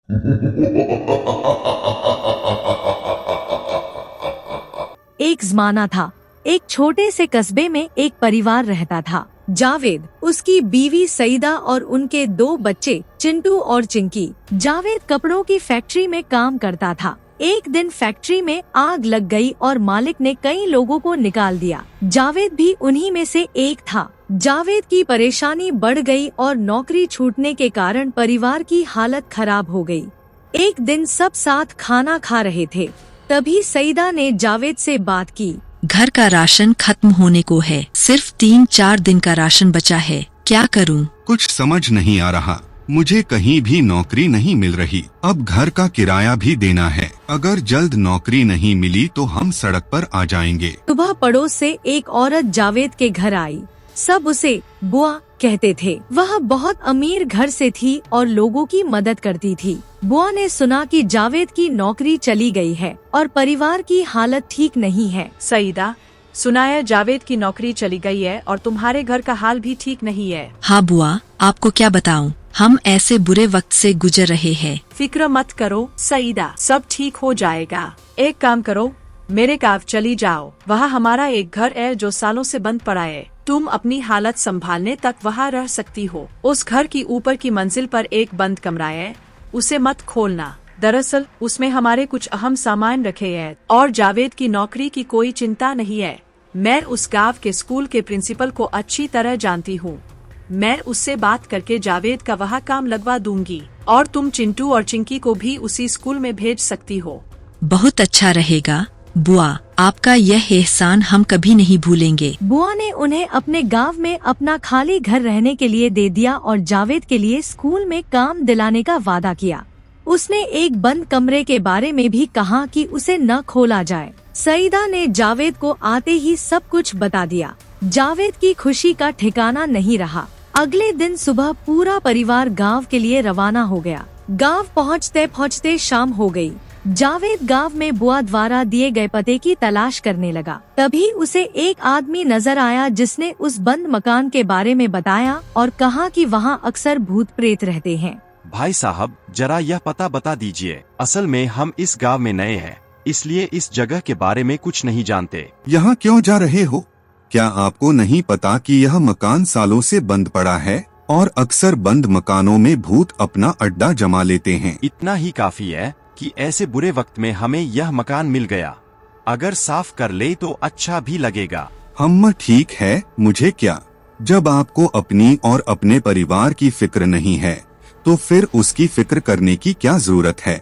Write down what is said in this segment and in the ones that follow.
एक ज़माना था। एक छोटे से कस्बे में एक परिवार रहता था। जावेद, उसकी बीवी सईदा और उनके 2 बच्चे चिंटू और चिंकी। जावेद कपड़ों की फैक्ट्री में काम करता था। एक दिन फैक्ट्री में आग लग गई और मालिक ने कई लोगों को निकाल दिया। जावेद भी उन्हीं में से एक था। जावेद की परेशानी बढ़ गई और नौकरी छूटने के कारण परिवार की हालत खराब हो गई। एक दिन सब साथ खाना खा रहे थे, तभी सईदा ने जावेद से बात की। घर का राशन खत्म होने को है, सिर्फ 3-4 दिन का राशन बचा है, क्या करूं? कुछ समझ नहीं आ रहा। मुझे कहीं भी नौकरी नहीं मिल रही। अब घर का किराया भी देना है। अगर जल्द नौकरी नहीं मिली तो हम सड़क पर आ जाएंगे। सुबह पड़ोस से एक औरत जावेद के घर आई। सब उसे बुआ कहते थे। वह बहुत अमीर घर से थी और लोगों की मदद करती थी। बुआ ने सुना कि जावेद की नौकरी चली गई है और परिवार की हालत ठीक नहीं है। सईदा, सुना है जावेद की नौकरी चली गई है और तुम्हारे घर का हाल भी ठीक नहीं है। हाँ बुआ, आपको क्या बताऊं, हम ऐसे बुरे वक्त से गुजर रहे हैं। फिक्र मत करो सईदा, सब ठीक हो जाएगा। एक काम करो, मेरे गाँव चली जाओ। वहाँ हमारा एक घर है जो सालों से बंद पड़ा है। तुम अपनी हालत संभालने तक वहाँ रह सकती हो। उस घर की ऊपर की मंजिल पर एक बंद कमरा है, उसे मत खोलना। दरअसल उसमें हमारे कुछ अहम सामान रखे हैं और जावेद की नौकरी की कोई चिंता नहीं है। मैं उस गांव के स्कूल के प्रिंसिपल को अच्छी तरह जानती हूँ। मैं उससे बात करके जावेद का वहाँ काम लगवा दूंगी और तुम चिंटू और चिंकी को भी उसी स्कूल में भेज सकती हो। बहुत अच्छा रहेगा बुआ, आपका यह एहसान हम कभी नहीं भूलेंगे। बुआ ने उन्हें अपने गांव में अपना खाली घर रहने के लिए दे दिया और जावेद के लिए स्कूल में काम दिलाने का वादा किया। उसने एक बंद कमरे के बारे में भी कहा कि उसे न खोला जाए। सईदा ने जावेद को आते ही सब कुछ बता दिया। जावेद की खुशी का ठिकाना नहीं रहा। अगले दिन सुबह पूरा परिवार गांव के लिए रवाना हो गया। गांव पहुंचते पहुंचते शाम हो गई। जावेद गांव में बुआ द्वारा दिए गए पते की तलाश करने लगा। तभी उसे एक आदमी नजर आया जिसने उस बंद मकान के बारे में बताया और कहा कि वहां अक्सर भूत प्रेत रहते हैं। भाई साहब, जरा यह पता बता दीजिए। असल में हम इस गांव में नए हैं, इसलिए इस जगह के बारे में कुछ नहीं जानते। यहाँ क्यों जा रहे हो? क्या आपको नहीं पता कि यह मकान सालों से बंद पड़ा है और अक्सर बंद मकानों में भूत अपना अड्डा जमा लेते हैं। इतना ही काफी है कि ऐसे बुरे वक्त में हमें यह मकान मिल गया। अगर साफ कर ले तो अच्छा भी लगेगा। हम ठीक है, मुझे क्या। जब आपको अपनी और अपने परिवार की फिक्र नहीं है तो फिर उसकी फिक्र करने की क्या जरूरत है।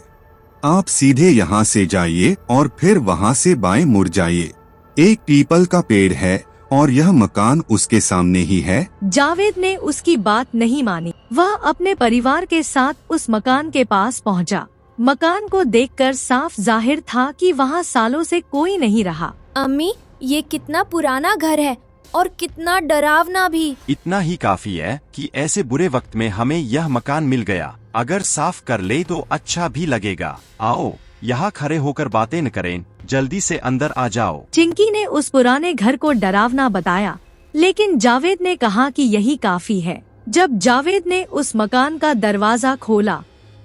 आप सीधे यहाँ से जाइए और फिर वहाँ से बाएं मुड़ जाइए। एक पीपल का पेड़ है और यह मकान उसके सामने ही है। जावेद ने उसकी बात नहीं मानी। वह अपने परिवार के साथ उस मकान के पास पहुंचा। मकान को देखकर साफ जाहिर था कि वहाँ सालों से कोई नहीं रहा। अम्मी, ये कितना पुराना घर है और कितना डरावना भी। इतना ही काफी है कि ऐसे बुरे वक्त में हमें यह मकान मिल गया। अगर साफ कर ले तो अच्छा भी लगेगा। आओ, यहाँ खड़े होकर बातें न करें, जल्दी से अंदर आ जाओ। चिंकी ने उस पुराने घर को डरावना बताया, लेकिन जावेद ने कहा कि यही काफी है। जब जावेद ने उस मकान का दरवाजा खोला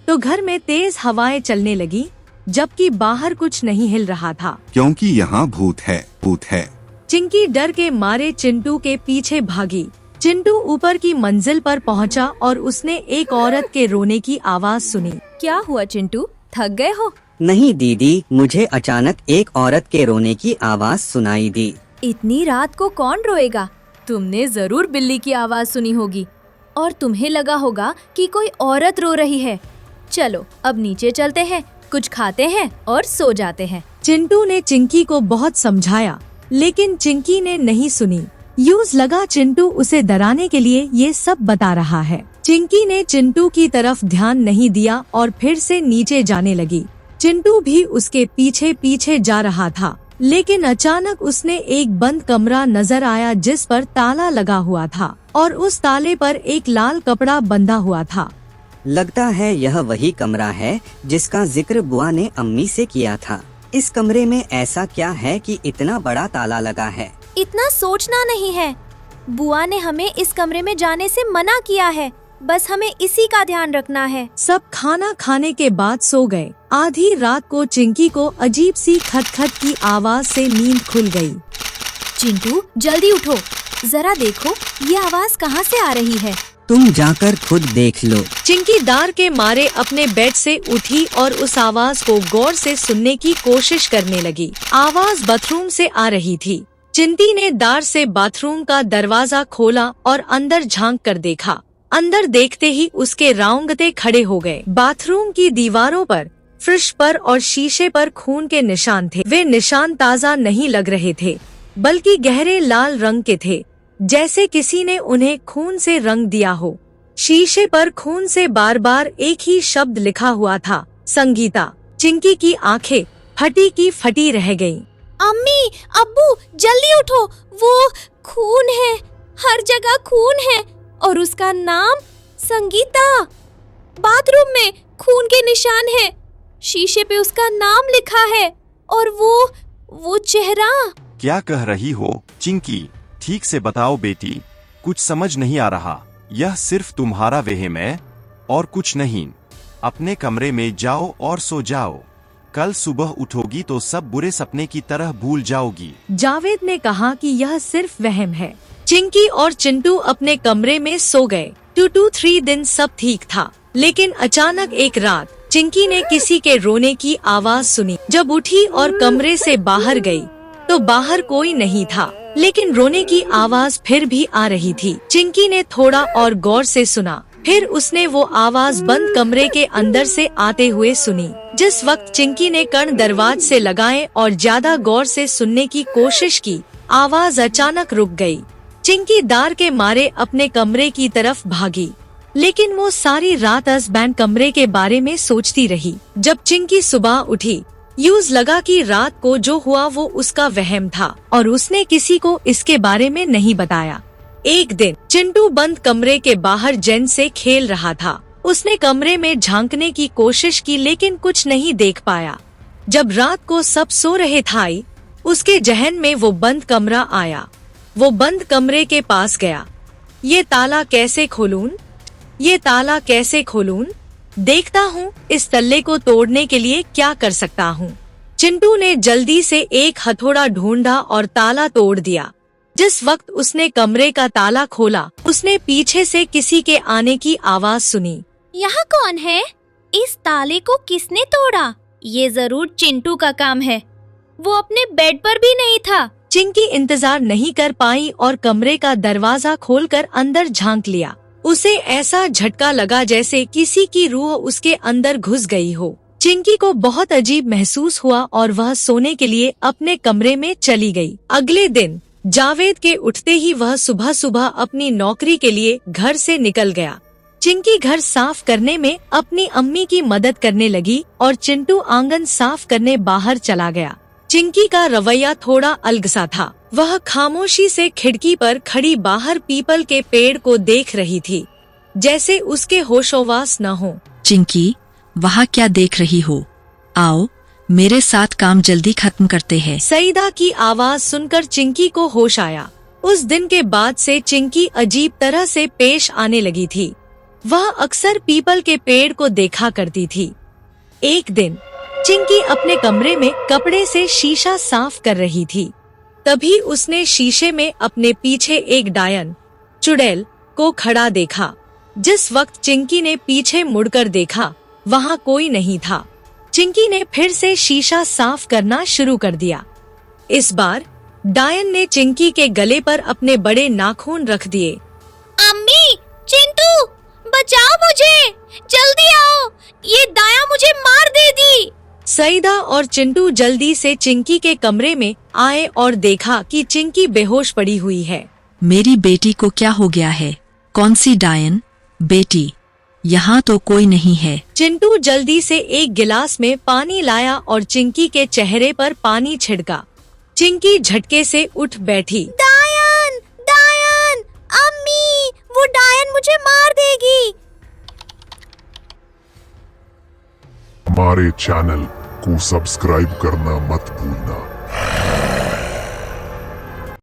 तो घर में तेज हवाएं चलने लगी, जबकि बाहर कुछ नहीं हिल रहा था। क्योंकि यहाँ भूत है, भूत है। चिंकी डर के मारे चिंटू के पीछे भागी। चिंटू ऊपर की मंजिल पर पहुंचा और उसने एक औरत के रोने की आवाज सुनी। क्या हुआ चिंटू, थक गए हो? नहीं दीदी, मुझे अचानक एक औरत के रोने की आवाज सुनाई दी। इतनी रात को कौन रोएगा? तुमने जरूर बिल्ली की आवाज सुनी होगी और तुम्हें लगा होगा कि कोई औरत रो रही है। चलो अब नीचे चलते हैं, कुछ खाते हैं और सो जाते हैं। चिंटू ने चिंकी को बहुत समझाया, लेकिन चिंकी ने नहीं सुनी। यूज लगा चिंटू उसे डराने के लिए ये सब बता रहा है। चिंकी ने चिंटू की तरफ ध्यान नहीं दिया और फिर से नीचे जाने लगी। चिंटू भी उसके पीछे पीछे जा रहा था, लेकिन अचानक उसने एक बंद कमरा नजर आया जिस पर ताला लगा हुआ था और उस ताले पर एक लाल कपड़ा बंधा हुआ था। लगता है यह वही कमरा है जिसका जिक्र बुआ ने अम्मी से किया था। इस कमरे में ऐसा क्या है कि इतना बड़ा ताला लगा है? इतना सोचना नहीं है, बुआ ने हमें इस कमरे में जाने से मना किया है। बस हमें इसी का ध्यान रखना है। सब खाना खाने के बाद सो गए। आधी रात को चिंकी को अजीब सी खटखट की आवाज से नींद खुल गई। चिंटू जल्दी उठो, जरा देखो ये आवाज कहाँ से आ रही है। तुम जाकर खुद देख लो। चिंकी डर के मारे अपने बेड से उठी और उस आवाज को गौर से सुनने की कोशिश करने लगी। आवाज बाथरूम से आ रही थी। चिंकी ने डर से बाथरूम का दरवाजा खोला और अंदर झांक कर देखा। अंदर देखते ही उसके रोंगटे खड़े हो गए। बाथरूम की दीवारों पर, फर्श पर और शीशे पर खून के निशान थे। वे निशान ताज़ा नहीं लग रहे थे, बल्कि गहरे लाल रंग के थे, जैसे किसी ने उन्हें खून से रंग दिया हो। शीशे पर खून से बार बार एक ही शब्द लिखा हुआ था, संगीता। चिंकी की आंखें फटी की फटी रह गईं। अम्मी, अब्बू जल्दी उठो, वो खून है, हर जगह खून है और उसका नाम संगीता। बाथरूम में खून के निशान है, शीशे पे उसका नाम लिखा है और वो चेहरा। क्या कह रही हो चिंकी? ठीक से बताओ बेटी, कुछ समझ नहीं आ रहा। यह सिर्फ तुम्हारा वहम है और कुछ नहीं। अपने कमरे में जाओ और सो जाओ। कल सुबह उठोगी तो सब बुरे सपने की तरह भूल जाओगी। जावेद ने कहा कि यह सिर्फ वहम है। चिंकी और चिंटू अपने कमरे में सो गए। 2-3 दिन सब ठीक था, लेकिन अचानक एक रात चिंकी ने किसी के रोने की आवाज सुनी। जब उठी और कमरे से बाहर गई तो बाहर कोई नहीं था, लेकिन रोने की आवाज फिर भी आ रही थी। चिंकी ने थोड़ा और गौर से सुना, फिर उसने वो आवाज बंद कमरे के अंदर से आते हुए सुनी। जिस वक्त चिंकी ने कान दरवाजे से लगाए और ज्यादा गौर से सुनने की कोशिश की, आवाज अचानक रुक गई। चिंकी डर के मारे अपने कमरे की तरफ भागी, लेकिन वो सारी रात इस बैंड कमरे के बारे में सोचती रही। जब चिंकी सुबह उठी, यूज लगा कि रात को जो हुआ वो उसका वहम था और उसने किसी को इसके बारे में नहीं बताया। एक दिन चिंटू बंद कमरे के बाहर जेन से खेल रहा था। उसने कमरे में झांकने की कोशिश की, लेकिन कुछ नहीं देख पाया। जब रात को सब सो रहे थे, उसके जहन में वो बंद कमरा आया। वो बंद कमरे के पास गया। ये ताला कैसे खोलूं? ये ताला कैसे खोलूं? देखता हूँ इस तल्ले को तोड़ने के लिए क्या कर सकता हूँ। चिंटू ने जल्दी से एक हथौड़ा ढूंढा और ताला तोड़ दिया। जिस वक्त उसने कमरे का ताला खोला, उसने पीछे से किसी के आने की आवाज सुनी। यहाँ कौन है? इस ताले को किसने तोड़ा? ये जरूर चिंटू का काम है। वो अपने बेड पर भी नहीं था। चिंकी इंतजार नहीं कर पाई और कमरे का दरवाजा खोलकर अंदर झांक लिया। उसे ऐसा झटका लगा जैसे किसी की रूह उसके अंदर घुस गई हो। चिंकी को बहुत अजीब महसूस हुआ और वह सोने के लिए अपने कमरे में चली गई। अगले दिन जावेद के उठते ही वह सुबह सुबह अपनी नौकरी के लिए घर से निकल गया। चिंकी घर साफ करने में अपनी अम्मी की मदद करने लगी और चिंटू आंगन साफ करने बाहर चला गया। चिंकी का रवैया थोड़ा अलग सा था। वह खामोशी से खिड़की पर खड़ी बाहर पीपल के पेड़ को देख रही थी, जैसे उसके होशोवास न हो। चिंकी, वहाँ क्या देख रही हो? आओ, मेरे साथ काम जल्दी खत्म करते हैं। सईदा की आवाज सुनकर चिंकी को होश आया। उस दिन के बाद से चिंकी अजीब तरह से पेश आने लगी थी। वह अक्सर पीपल के पेड़ को देखा करती थी। एक दिन चिंकी अपने कमरे में कपड़े से शीशा साफ कर रही थी। तभी उसने शीशे में अपने पीछे एक डायन, चुड़ैल को खड़ा देखा। जिस वक्त चिंकी ने पीछे मुड़कर देखा, वहाँ कोई नहीं था। चिंकी ने फिर से शीशा साफ करना शुरू कर दिया। इस बार डायन ने चिंकी के गले पर अपने बड़े नाखून रख दिए। अम्मी, चिंटू, बचाओ मुझे, जल्दी आओ, ये दाया मुझे मार देगी। सईदा और चिंटू जल्दी से चिंकी के कमरे में आए और देखा कि चिंकी बेहोश पड़ी हुई है। मेरी बेटी को क्या हो गया है? कौन सी डायन? बेटी, यहाँ तो कोई नहीं है। चिंटू जल्दी से एक गिलास में पानी लाया और चिंकी के चेहरे पर पानी छिड़का। चिंकी झटके से उठ बैठी। डायन, डायन, अम्मी, वो डायन मुझे मार देगी। हमारे चैनल को सब्सक्राइब करना मत भूलना।